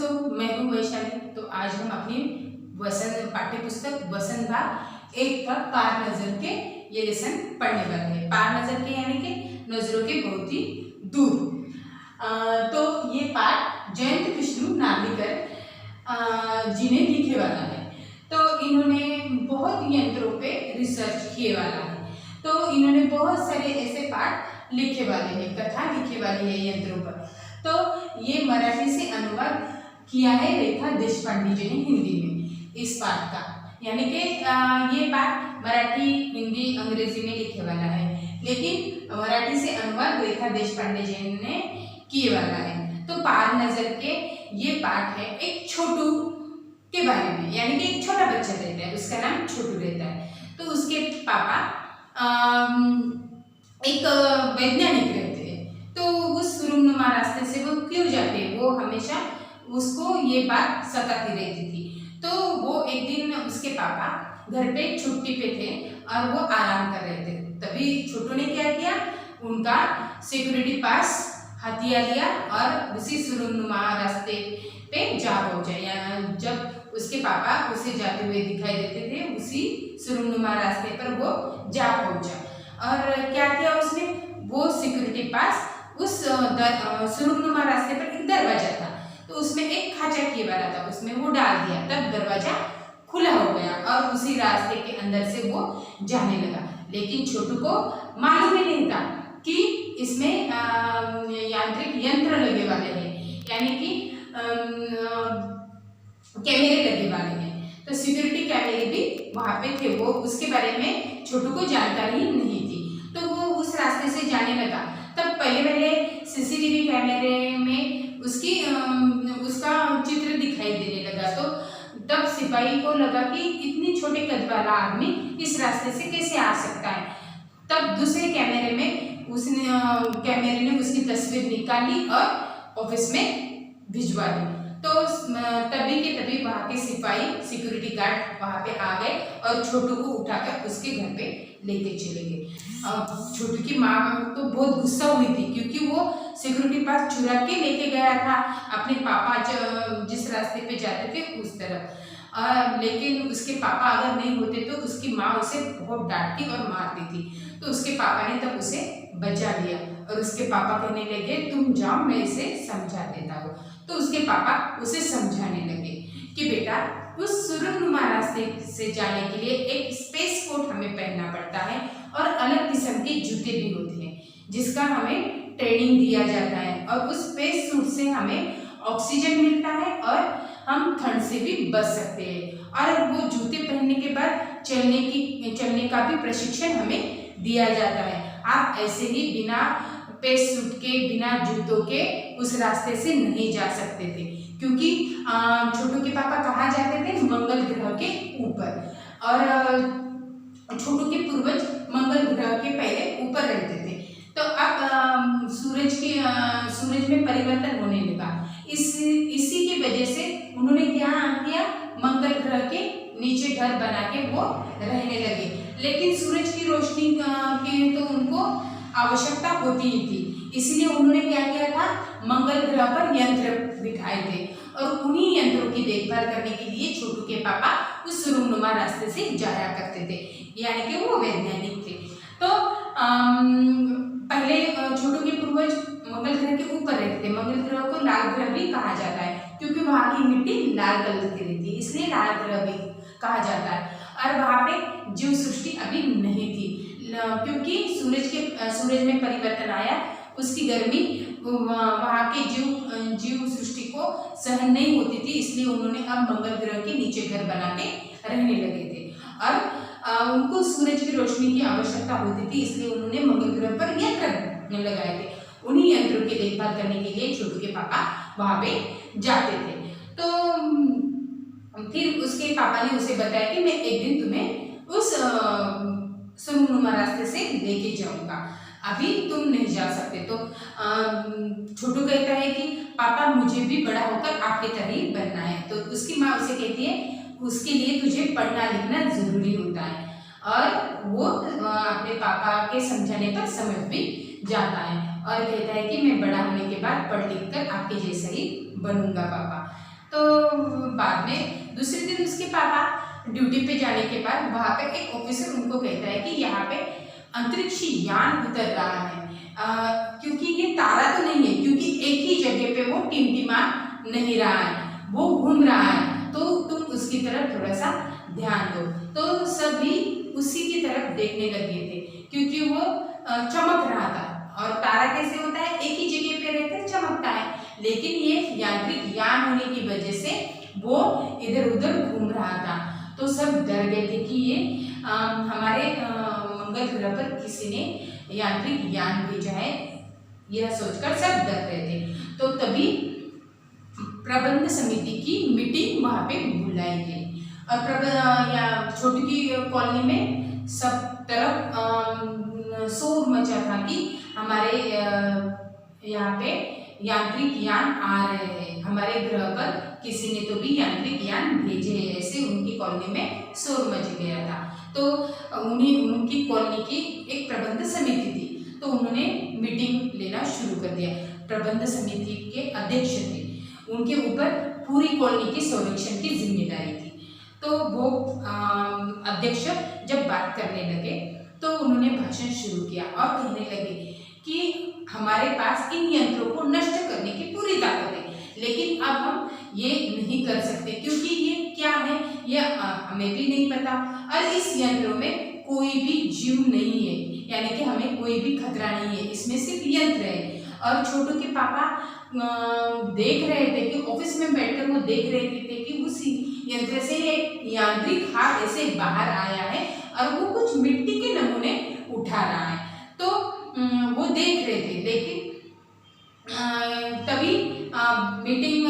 दोस्तों, मैं हूँ वैशाली। तो आज हम अपनी वसंत पाठ्य पुस्तक वसंत भाग 1 का पार नजर के ये लेसन पढ़ने वाले हैं। पार नजर के यानी कि नजरों के बहुत ही दूर। तो ये पाठ जयंत कृष्ण नार्लिकर जी ने लिखे वाला है। तो इन्होंने बहुत यंत्रों पे रिसर्च किए वाला है। तो इन्होंने बहुत सारे ऐसे पाठ लिखे वाले हैं, कथा लिखे वाली है यंत्रों पर। तो ये मराठी से अनुवाद किया है रेखा देशपांडे जी ने हिंदी में इस पाठ का, यानी कि ये पाठ मराठी, हिंदी, अंग्रेजी में लिखे वाला है, लेकिन मराठी से अनुवाद रेखा देशपांडे जी ने किए वाला है। तो पार नजर के ये पाठ है एक छोटू के बारे में, यानी कि एक छोटा बच्चा रहता है, उसका नाम छोटू रहता है। तो उसके पापा एक वैज्ञानिक रहते हैं। तो उस सुरुंगनुमा रास्ते से वो क्यों जाते हैं, वो हमेशा उसको ये बात सताती रहती थी। तो वो एक दिन उसके पापा घर पे छुट्टी पे थे और वो आराम कर रहे थे। तभी छोटू ने क्या किया, उनका सिक्योरिटी पास हथिया लिया और उसी सुरुंगनुमा रास्ते पे जा पहुंचा। जब उसके पापा उसे जाते हुए दिखाई देते थे, उसी सुरुंगनुमा रास्ते पर वो जा पहुंचा। और क्या किया उसने, वो सिक्योरिटी पास उस सुरुंगनुमा रास्ते पर एक दरवाजा था, तो उसमें एक खाचा किए वाला था, उसमें वो डाल दिया। तब दरवाजा खुला हो गया और उसी रास्ते के अंदर से वो जाने लगा। लेकिन छोटू को मालूम ही नहीं था कि इसमें यांत्रिक यंत्र लगे वाले हैं, यानी कि कैमरे लगे वाले हैं। तो सिक्योरिटी कैमरे भी वहां पे थे, वो उसके बारे में छोटू को जानकारी नहीं थी। तो वो उस रास्ते से जाने लगा। तब पहले सीसीटीवी कैमरे में उसका चित्र दिखाई देने लगा। तो तब सिपाही को लगा कि इतनी छोटे कद वाला आदमी इस रास्ते से कैसे आ सकता है। तब दूसरे कैमरे में कैमरे ने उसकी तस्वीर निकाली और ऑफिस में भिजवा दी। तो तभी के तभी वहाँ के सिपाही, सिक्योरिटी गार्ड वहाँ पे आ गए और छोटू को उठाकर उसके घर पे लेके चले गए। छोटू की माँ तो बहुत गुस्सा हुई थी, क्योंकि वो सिक्योरिटी पास चुरा के लेके गया था अपने पापा जिस रास्ते पे जाते थे उस तरफ। लेकिन उसके पापा अगर नहीं होते तो उसकी माँ उसे बहुत डांटती और मारती थी। तो उसके पापा ने तब उसे बचा लिया और उसके पापा कहने लगे, तुम जाओ, मैं इसे समझा देता हूँ। तो उसके पापा उसे समझाने लगे कि बेटा, उस सुरुंगनुमा रास्ते से जाने के लिए एक स्पेस कोट हमें पहनना पड़ता है और अलग किस्म के जूते भी होते हैं, जिसका हमें ट्रेनिंग दिया जाता है। और उस स्पेस सूट से हमें ऑक्सीजन मिलता है और हम ठंड से भी बच सकते हैं। और वो जूते पहनने के बाद चलने का भी प्रशिक्षण हमें दिया जाता है। आप ऐसे ही बिना स्पेस सूट के, बिना जूतों के उस रास्ते से नहीं जा सकते थे, क्योंकि छोटू के पापा कहाँ जाते थे, मंगल ग्रह के ऊपर। और छोटू के पूर्वज मंगल ग्रह के पहले ऊपर रहते थे। तो अब सूरज में परिवर्तन होने लगा। इसी की वजह से उन्होंने क्या किया, मंगल ग्रह के नीचे घर बना के वो रहने लगे। लेकिन सूरज की रोशनी की तो उनको आवश्यकता होती ही थी, इसलिए उन्होंने क्या किया था, मंगल ग्रह पर यंत्र बिठाए थे और उन्हीं यंत्रों की देखभाल करने के लिए छोटू के पापा उस सुरुंगनुमा रास्ते से जाया करते थे, यानी कि वो वैज्ञानिक थे। तो पहले छोटू के पूर्वज मंगल ग्रह के ऊपर रहते थे। मंगल ग्रह को लाल ग्रह भी कहा जाता है, क्योंकि वहाँ की मिट्टी लाल कलर की रहती है, इसलिए लाल ग्रह भी कहा जाता है। और वहाँ पे जीव सृष्टि अभी नहीं थी, क्योंकि सूरज में परिवर्तन आया, उसकी गर्मी वहाँ के जीव सृष्टि को सहन नहीं होती थी, इसलिए उन्होंने अब मंगल ग्रह के नीचे घर बना के रहने लगे थे। और उनको सूरज की रोशनी की आवश्यकता होती थी, इसलिए उन्होंने मंगल ग्रह पर यंत्र लगाए थे। उन्हीं यंत्रों की देखभाल करने के लिए छोटू के पापा वहाँ पे जाते थे। तो फिर उसके पापा ने उसे बताया कि मैं एक दिन तुम्हें उस सुरुंगनुमा रास्ते से लेके जाऊंगा, अभी तुम नहीं जा सकते। तो छोटू कहता है कि पापा, मुझे भी बड़ा होकर आपके तरह ही बनना है। तो उसकी माँ उसे कहती है, उसके लिए तुझे पढ़ना लिखना जरूरी होता है। और वो अपने पापा के समझाने पर समझ भी जाता है और कहता है कि मैं बड़ा होने के बाद पढ़ लिख कर आपके जैसा ही बनूंगा पापा। बाद में दूसरे दिन उसके पापा ड्यूटी पे जाने के बाद वहाँ पे एक ऑफिसर उनको कहता है कि यहाँ पे अंतरिक्ष यान उतर रहा है, क्योंकि ये तारा तो नहीं है, क्योंकि एक ही जगह पे वो टिमटिमा नहीं रहा है, वो घूम रहा है, तो तुम उसकी तरफ थोड़ा सा ध्यान दो। तो सभी उसी की तरफ देखने लगे थे, क्योंकि वो चमक रहा था। और तारा कैसे होता है, एक ही जगह पे रहकर चमकता है, लेकिन ये यांत्रिक यान होने की वजह से वो इधर उधर घूम रहा था। तो सब डर गए थे कि ये हमारे मंगल ग्रह पर किसी ने यांत्रिक यान भेजा है, यह सोचकर सब डर रहे थे। तो तभी प्रबंध समिति की मीटिंग वहाँ पे बुलाई गई और छोटू की कॉलोनी में सब तरफ शोर मचा था कि हमारे यहाँ पे यांत्रिक यान आ रहे हैं, हमारे ग्रह पर किसी ने तो भी यांत्रिक यान भेजे हैं, ऐसे उनकी कॉलोनी में शोर मच गया था। तो उनकी कॉलोनी की एक प्रबंध समिति थी, तो उन्होंने मीटिंग लेना शुरू कर दिया। प्रबंध समिति के अध्यक्ष थे, उनके ऊपर पूरी कॉलोनी के संरक्षण की जिम्मेदारी थी। तो वो अध्यक्ष जब बात करने लगे तो उन्होंने भाषण शुरू किया और कहने लगे कि हमारे पास इन यंत्रों को नष्ट करने की पूरी ताकत है, लेकिन अब हम ये नहीं कर सकते, क्योंकि ये क्या है यह हमें भी नहीं पता, और इस यंत्रों में कोई भी जीव नहीं है, यानी कि हमें कोई भी खतरा नहीं है, इसमें सिर्फ यंत्र है। और छोटू के पापा देख रहे थे कि ऑफिस में बैठकर वो देख रहे थे कि उस यंत्र से एक यांत्रिक हाथ ऐसे बाहर आया है और वो कुछ मिट्टी के नमूने उठा रहा है। तो वो देख रहे थे, लेकिन तभी मीटिंग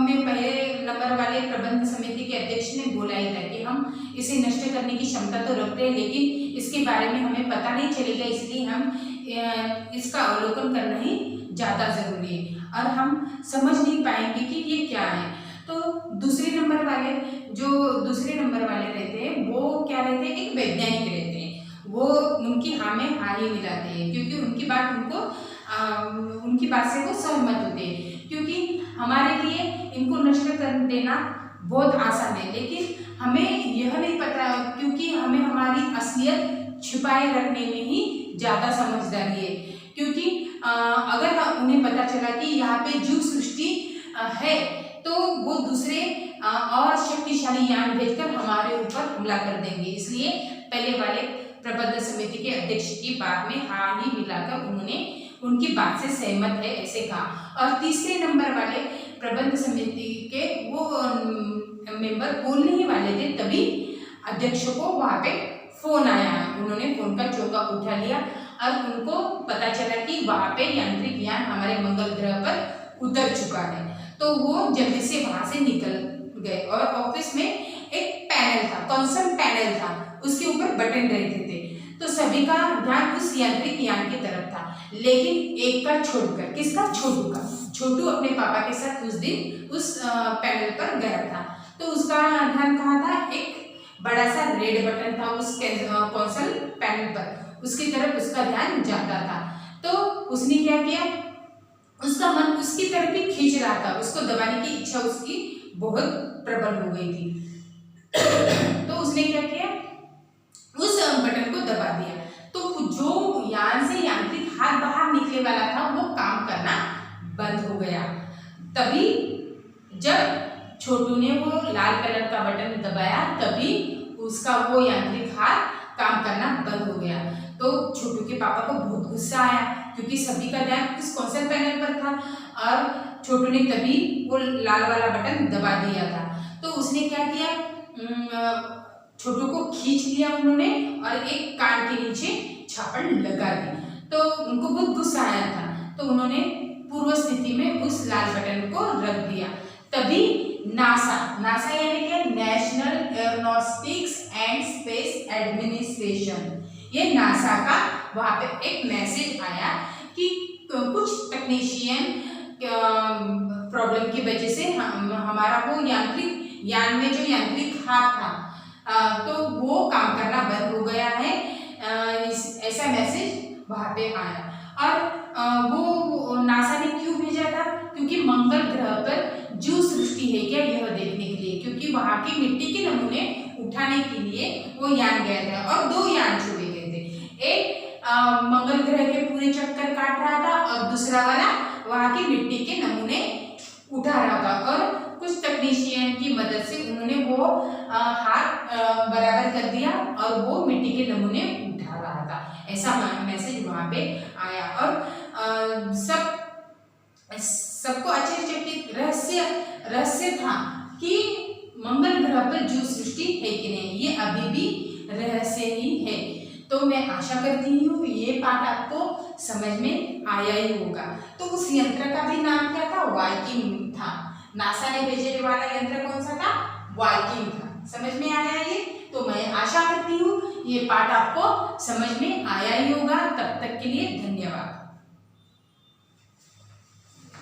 में पहले नंबर वाले प्रबंध समिति के अध्यक्ष ने बोला ही था कि हम इसे नष्ट करने की क्षमता तो रखते हैं, लेकिन इसके बारे में हमें पता नहीं चलेगा, इसलिए हम इसका अवलोकन करना ही ज़्यादा ज़रूरी है और हम समझ नहीं पाएंगे कि ये क्या है। तो दूसरे नंबर वाले रहते हैं, वो क्या रहते हैं, एक वैज्ञानिक रहते हैं, वो उनकी हाँ में हाँ ही मिलाते हैं, क्योंकि उनकी बात से वो सहमत होते हैं, क्योंकि हमारे लिए इनको नष्ट कर देना बहुत आसान है, लेकिन हमें यह नहीं पता, क्योंकि हमें हमारी असलियत छिपाए रखने में ही ज़्यादा समझदारी है। क्योंकि अगर उन्हें पता चला कि यहाँ पे जीव सृष्टि है, तो वो दूसरे और शक्तिशाली यान भेजकर हमारे ऊपर हमला कर देंगे, इसलिए पहले वाले प्रबंध समिति के अध्यक्ष की बात में हाँ ही मिलाकर उन्होंने उनकी बात से सहमत है ऐसे कहा। और तीसरे नंबर वाले प्रबंध समिति के वो मेंबर बोलने ही वाले थे, तभी अध्यक्ष को वहाँ पे फोन आया। उन्होंने फोन का चौका उठा लिया और उनको पता चला कि वहाँ पे यांत्रिक यान हमारे मंगल ग्रह पर उतर चुका है। तो वो जल्दी से वहाँ से निकल गए और ऑफिस में एक पैनल था, कंसोल पैनल था, उसके ऊपर बटन रहते थे, तो सभी का ध्यान उस यांत्रिक यान की तरफ था, लेकिन एक का छोड़कर, किसका, छोटू का। छोटू अपने पापा के साथ उस दिन उस पैनल पर गया था, तो उसका ध्यान कहाँ था, एक बड़ा सा रेड बटन था उस कंसोल पैनल पर, उसकी तरफ उसका ध्यान जाता था। तो उसने क्या किया, उसका मन उसकी तरफ ही खींच रहा था, उसको दबाने की इच्छा उसकी बहुत प्रबल हो गई थी। तो उसने क्या किया, उस बटन को दबा दिया, तो जो यान से यांत्रिक हाथ बाहर निकले वाला था वो काम करना बंद हो गया। तभी जब छोटू ने वो लाल कलर का बटन दबाया, तभी उसका वो यांत्रिक हाथ काम करना बंद हो गया। तो छोटू के पापा को बहुत गुस्सा आया, क्योंकि सभी का ध्यान उस कंसोल पैनल पर था और छोटू ने तभी वो लाल वाला बटन दबा दिया था। तो उसने क्या किया, छोटू को खींच लिया उन्होंने और एक कान के नीचे छापड़ लगा दी। तो उनको बहुत गुस्सा आया था, तो उन्होंने पूर्व स्थिति में उस लाल बटन को रख दिया। तभी नासा यानी कि national aeronautics and space administration, ये नासा का वहाँ पे एक मैसेज आया कि कुछ टेक्नीशियन प्रॉब्लम की वजह से हमारा वो यांत्रिक यान में जो यांत्रिक हाथ था तो वो काम करना बंद हो गया है, ऐसा मैसेज वहाँ पे आया। और वो नासा ने क्यों भेजा था, क्योंकि मंगल ग्रह पर जीव सृष्टि है क्या यह देखने क्योंकि वहां की मिट्टी के नमूने उठाने के लिए वो यान गया था और 2 यान छोड़े गए थे। एक मंगल ग्रह के पूरे चक्कर काट रहा था और दूसरा वाला वहां की मिट्टी के नमूने उठा रहा था और कुछ तकनीशियन की मदद से उन्होंने वो हाथ बराबर कर दिया और वो मिट्टी के नमूने उठा रहा था। ऐसा मैसेज वहां पे आया और सबको आश्चर्यचकित रहस्य था कि मंगल ग्रह पर जो सृष्टि है कि नहीं, ये अभी भी रहस्य ही है। तो मैं आशा करती हूँ ये पाठ आपको समझ में आया ही होगा। तो उस यंत्र का भी नाम क्या था? वाइकिंग था। नासा ने भेजे वाला यंत्र कौन सा था? वाइकिंग था। समझ में आया ये? तो मैं आशा करती हूँ ये पाठ आपको समझ में आया ही होगा। तब तक के लिए धन्यवाद।